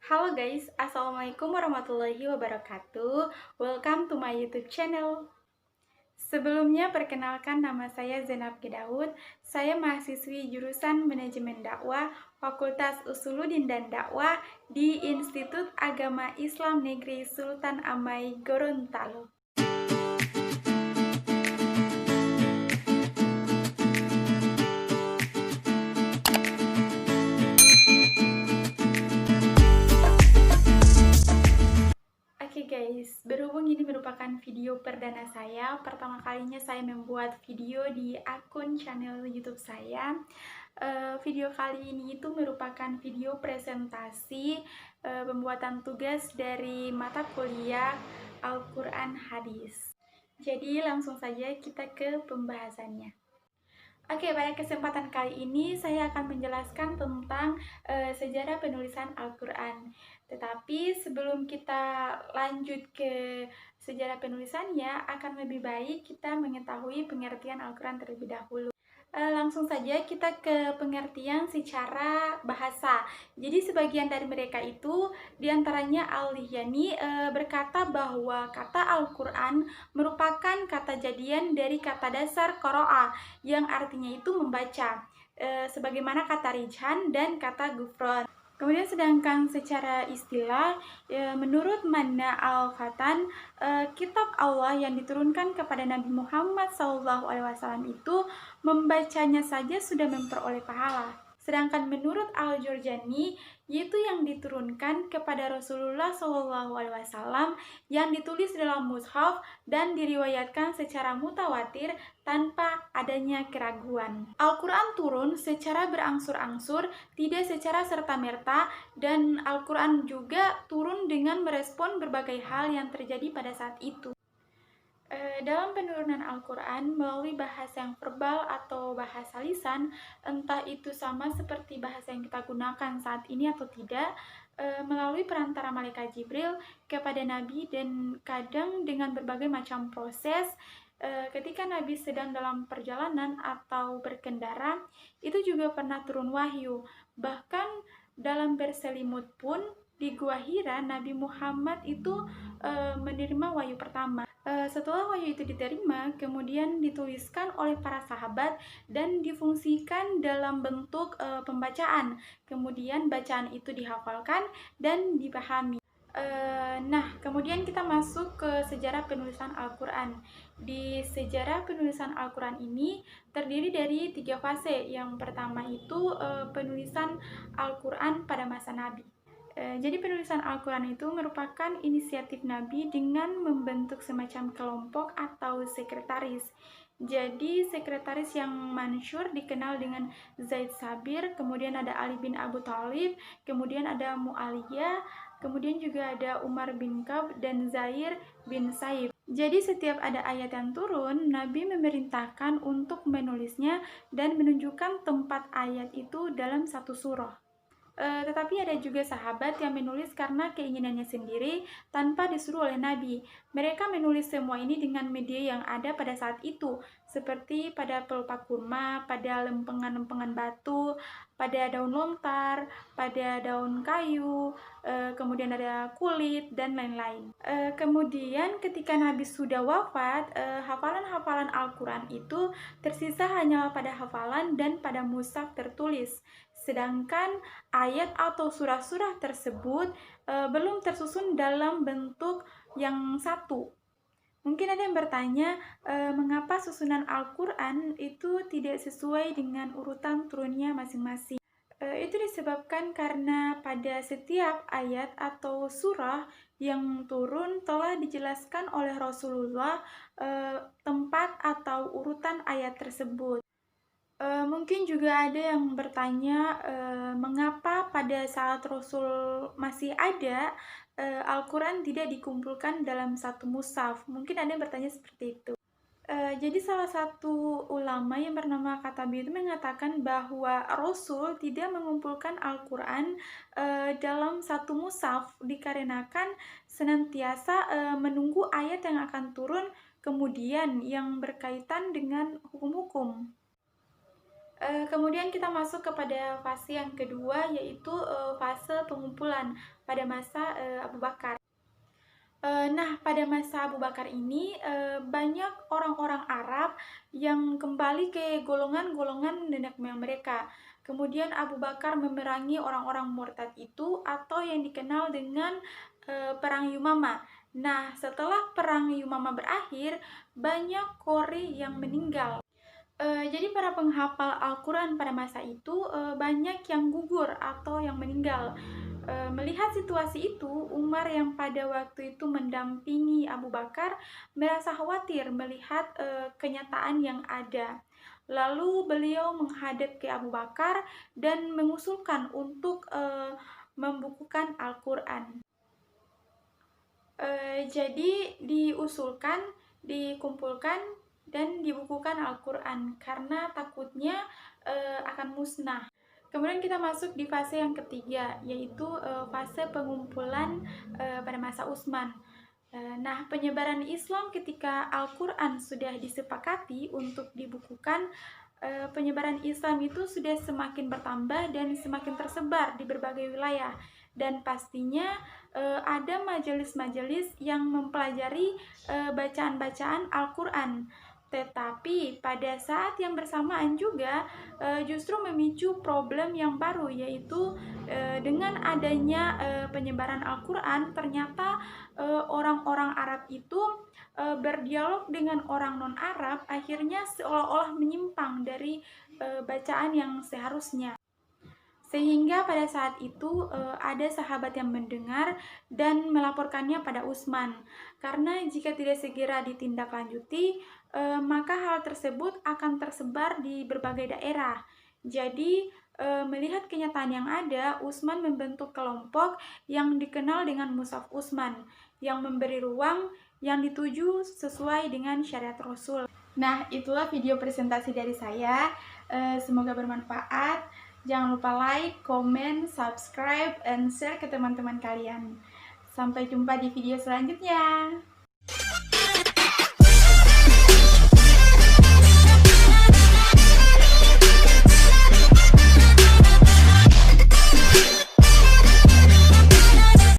Halo guys, Assalamualaikum warahmatullahi wabarakatuh. Welcome to my YouTube channel. Sebelumnya perkenalkan nama saya Zainab Gedaud. Saya mahasiswi jurusan Manajemen Dakwah Fakultas Usuluddin dan Dakwah di Institut Agama Islam Negeri Sultan Amai Gorontalo. Oke guys, berhubung ini merupakan video perdana saya, pertama kalinya saya membuat video di akun channel YouTube saya. Video kali ini itu merupakan video presentasi pembuatan tugas dari mata kuliah Al-Quran Hadis. Jadi langsung saja kita ke pembahasannya. Oke, pada kesempatan kali ini saya akan menjelaskan tentang sejarah penulisan Al-Quran. Tetapi sebelum kita lanjut ke sejarah penulisannya, akan lebih baik kita mengetahui pengertian Al-Quran terlebih dahulu. Langsung saja kita ke pengertian secara bahasa. Jadi sebagian dari mereka itu diantaranya Al-Lihyani berkata bahwa kata Al-Quran merupakan kata jadian dari kata dasar qoro'a yang artinya itu membaca, sebagaimana kata rijhan dan kata gufron. Kemudian sedangkan secara istilah, menurut Manna Al-Fatan, kitab Allah yang diturunkan kepada Nabi Muhammad SAW itu membacanya saja sudah memperoleh pahala. Sedangkan menurut Al-Jurjani, yaitu yang diturunkan kepada Rasulullah SAW yang ditulis dalam mushaf dan diriwayatkan secara mutawatir tanpa adanya keraguan. Al-Quran turun secara berangsur-angsur, tidak secara serta-merta, dan Al-Quran juga turun dengan merespon berbagai hal yang terjadi pada saat itu. Dalam penurunan Al-Quran melalui bahasa yang verbal atau bahasa lisan, entah itu sama seperti bahasa yang kita gunakan saat ini atau tidak, melalui perantara malaikat Jibril kepada Nabi, dan kadang dengan berbagai macam proses. Ketika Nabi sedang dalam perjalanan atau berkendara, itu juga pernah turun wahyu. Bahkan dalam berselimut pun di Gua Hira, Nabi Muhammad itu menerima wahyu pertama. Setelah wahyu itu diterima, kemudian dituliskan oleh para sahabat dan difungsikan dalam bentuk pembacaan. Kemudian bacaan itu dihafalkan dan dipahami. Nah, kemudian kita masuk ke sejarah penulisan Al-Quran. Di sejarah penulisan Al-Quran ini terdiri dari 3 fase. Yang pertama itu penulisan Al-Quran pada masa Nabi. Jadi penulisan Al-Quran itu merupakan inisiatif Nabi dengan membentuk semacam kelompok atau sekretaris. Jadi sekretaris yang masyhur dikenal dengan Zaid Sabir, kemudian ada Ali bin Abu Thalib, kemudian ada Mu'aliyah, kemudian juga ada Umar bin Kab dan Zair bin Saib. Jadi setiap ada ayat yang turun, Nabi memerintahkan untuk menulisnya dan menunjukkan tempat ayat itu dalam satu surah. Tetapi ada juga sahabat yang menulis karena keinginannya sendiri tanpa disuruh oleh Nabi. Mereka menulis semua ini dengan media yang ada pada saat itu, seperti pada pelupa kurma, pada lempengan-lempengan batu, pada daun lontar, pada daun kayu, kemudian ada kulit, dan lain-lain. Kemudian ketika Nabi sudah wafat, hafalan-hafalan Al-Quran itu tersisa hanya pada hafalan dan pada mushaf tertulis. Sedangkan ayat atau surah-surah tersebut belum tersusun dalam bentuk yang satu. Mungkin ada yang bertanya, mengapa susunan Al-Quran itu tidak sesuai dengan urutan turunnya masing-masing? Itu disebabkan karena pada setiap ayat atau surah yang turun telah dijelaskan oleh Rasulullah tempat atau urutan ayat tersebut. Mungkin juga ada yang bertanya, mengapa pada saat Rasul masih ada, Al-Quran tidak dikumpulkan dalam satu mushaf? Mungkin ada yang bertanya seperti itu. Jadi salah satu ulama yang bernama Katabi itu mengatakan bahwa Rasul tidak mengumpulkan Al-Quran dalam satu mushaf dikarenakan senantiasa menunggu ayat yang akan turun kemudian yang berkaitan dengan hukum-hukum. Kemudian kita masuk kepada fase yang kedua, yaitu fase pengumpulan pada masa Abu Bakar. Nah, pada masa Abu Bakar ini, banyak orang-orang Arab yang kembali ke golongan-golongan nenek moyang mereka. Kemudian Abu Bakar memerangi orang-orang murtad itu atau yang dikenal dengan Perang Yumama. Nah, setelah Perang Yumama berakhir, banyak Qori yang meninggal. Jadi para penghafal Al-Quran pada masa itu banyak yang gugur atau yang meninggal. Melihat situasi itu, Umar yang pada waktu itu mendampingi Abu Bakar merasa khawatir melihat kenyataan yang ada. Lalu beliau menghadap ke Abu Bakar dan mengusulkan untuk membukukan Al-Quran. Jadi diusulkan, dikumpulkan, dan dibukukan Al-Quran karena takutnya akan musnah. Kemudian kita masuk di fase yang ketiga, yaitu fase pengumpulan pada masa Utsman. Nah, penyebaran Islam ketika Al-Quran sudah disepakati untuk dibukukan, penyebaran Islam itu sudah semakin bertambah dan semakin tersebar di berbagai wilayah. Dan pastinya ada majelis-majelis yang mempelajari bacaan-bacaan Al-Quran. Tetapi pada saat yang bersamaan juga justru memicu problem yang baru, yaitu dengan adanya penyebaran Al-Quran, ternyata orang-orang Arab itu berdialog dengan orang non-Arab, akhirnya seolah-olah menyimpang dari bacaan yang seharusnya. Sehingga pada saat itu ada sahabat yang mendengar dan melaporkannya pada Utsman. Karena jika tidak segera ditindaklanjuti, maka hal tersebut akan tersebar di berbagai daerah. Jadi, melihat kenyataan yang ada, Utsman membentuk kelompok yang dikenal dengan Mushaf Utsman, yang memberi ruang yang dituju sesuai dengan syariat Rasul. Nah, itulah video presentasi dari saya. Semoga bermanfaat. Jangan lupa like, comment, subscribe, and share ke teman-teman kalian. Sampai jumpa di video selanjutnya.